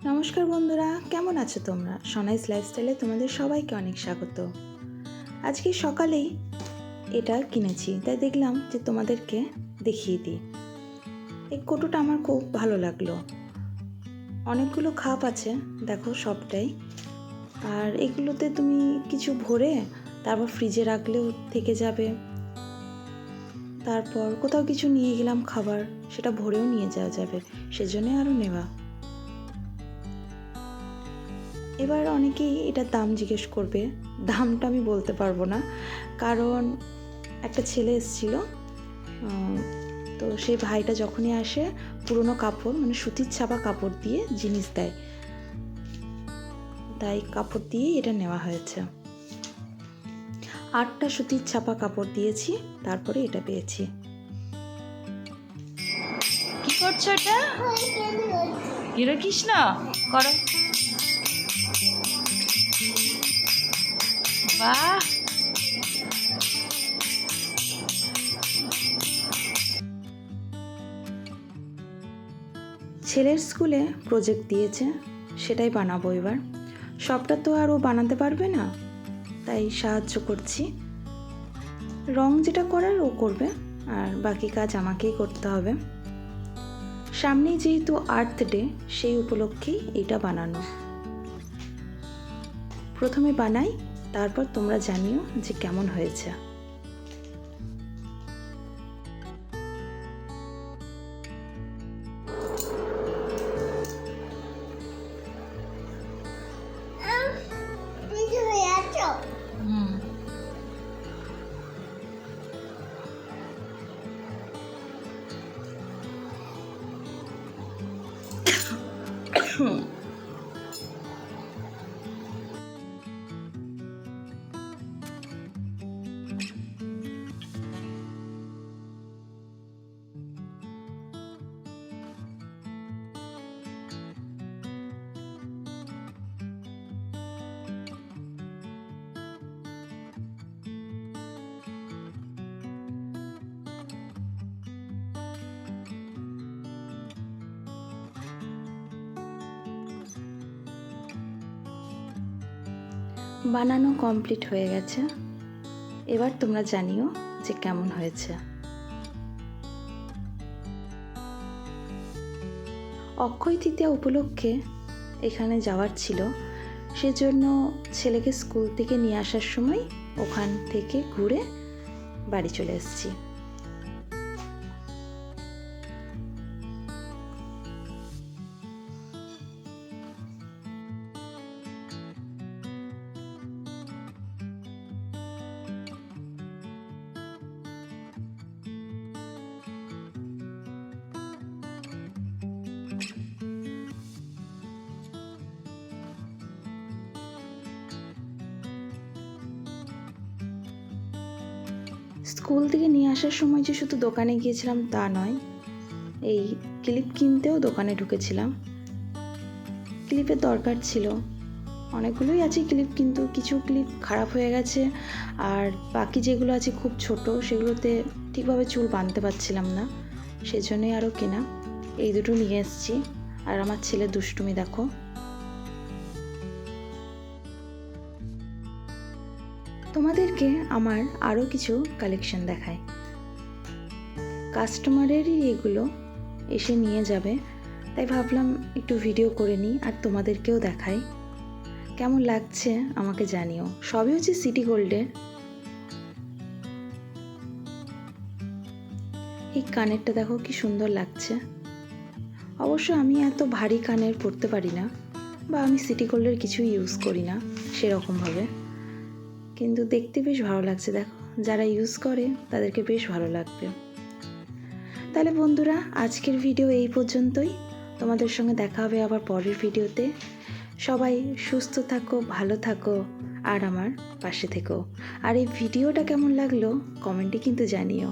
নমস্কার বন্ধুরা, কেমন আছো তোমরা? সোনাইস লাইফস্টাইলে তোমাদের সবাইকে অনেক স্বাগত। আজকে সকালেই এটা কিনেছি, তাই দেখলাম যে তোমাদেরকে দেখিয়ে দিই। এই কৌটোটা আমার খুব ভালো লাগলো। অনেকগুলো খাপ আছে, দেখো সবটাই। আর এগুলোতে তুমি কিছু ভরে তারপর ফ্রিজে রাখলেও থেকে যাবে। তারপর কোথাও কিছু নিয়ে গেলাম খাবার, সেটা ভরেও নিয়ে যাওয়া যাবে, সেজন্য আরও নেওয়া। এবার অনেকেই এটার দাম জিজ্ঞেস করবে, দামটা আমি বলতে পারবো না, কারণ একটা ছেলে এসেছিলো, তো সেই ভাইটা যখনই আসে পুরনো কাপড় মানে সুতির ছাপা কাপড় দিয়ে জিনিস দেয়, তাই কাপড় দিয়ে এটা নেওয়া হয়েছে। 8টা সুতির ছাপা কাপড় দিয়েছি, তারপরে এটা পেয়েছি। কি করছো এটা? হিরো কৃষ্ণ করো। বাহ, ছেলের স্কুলে প্রজেক্ট দিয়েছে, সেটাই বানাবো এবার। সবটা তো আর ও বানাতে পারবে না, তাই সাহায্য করছি। রং যেটা করার ও করবে, আর বাকি কাজ আমাকেই করতে হবে। সামনেই যেহেতু আর্থ ডে, সেই উপলক্ষেই এটা বানানো। প্রথমে বানাই, তারপর তোমরা জানিও যে কেমন হয়েছে। বানানো কমপ্লিট হয়ে গেছে, এবার তোমরা জানিও যে কেমন হয়েছে। অক্ষয় তৃতীয়া উপলক্ষে এখানে যাওয়ার ছিল, সেজন্য ছেলেকে স্কুল থেকে নিয়ে আসার সময় ওখান থেকে ঘুরে বাড়ি চলে এসেছি। স্কুল থেকে নিয়ে আসার সময় যে শুধু দোকানে গিয়েছিলাম তা নয়, এই ক্লিপ কিনতেও দোকানে ঢুকেছিলাম। ক্লিপের দরকার ছিল, অনেকগুলোই আছে ক্লিপ, কিন্তু কিছু ক্লিপ খারাপ হয়ে গেছে, আর বাকি যেগুলো আছে খুব ছোট, সেগুলোতে ঠিকভাবে চুল বাঁধতে পারছিলাম না, সেজন্যই আরও কেনা। এই দুটো নিয়ে এসেছি। আর আমার ছেলের দুষ্টুমি দেখো। তোমাদেরকে আমার আরও কিছু কালেকশন দেখায়। কাস্টমারেরই এগুলো এসে নিয়ে যাবে, তাই ভাবলাম একটু ভিডিও করে নিই আর তোমাদেরকেও দেখাই। কেমন লাগছে আমাকে জানিও। সবই হচ্ছে সিটি গোল্ডের। এই কানেরটা দেখো কি সুন্দর লাগছে। অবশ্য আমি এত ভারী কানের পরতে পারি না, বা আমি সিটি গোল্ডের কিছুই ইউজ করি না সেরকমভাবে, কিন্তু দেখতে বেশ ভালো লাগছে। দেখো, যারা ইউজ করে তাদেরকে বেশ ভালো লাগবে। তাহলে বন্ধুরা, আজকের ভিডিও এই পর্যন্তই। তোমাদের সঙ্গে দেখা হবে আবার পরের ভিডিওতে। সবাই সুস্থ থাকো, ভালো থাকো, আর আমার পাশে থেকো। আর এই ভিডিওটা কেমন লাগলো কমেন্টে কিন্তু জানিও।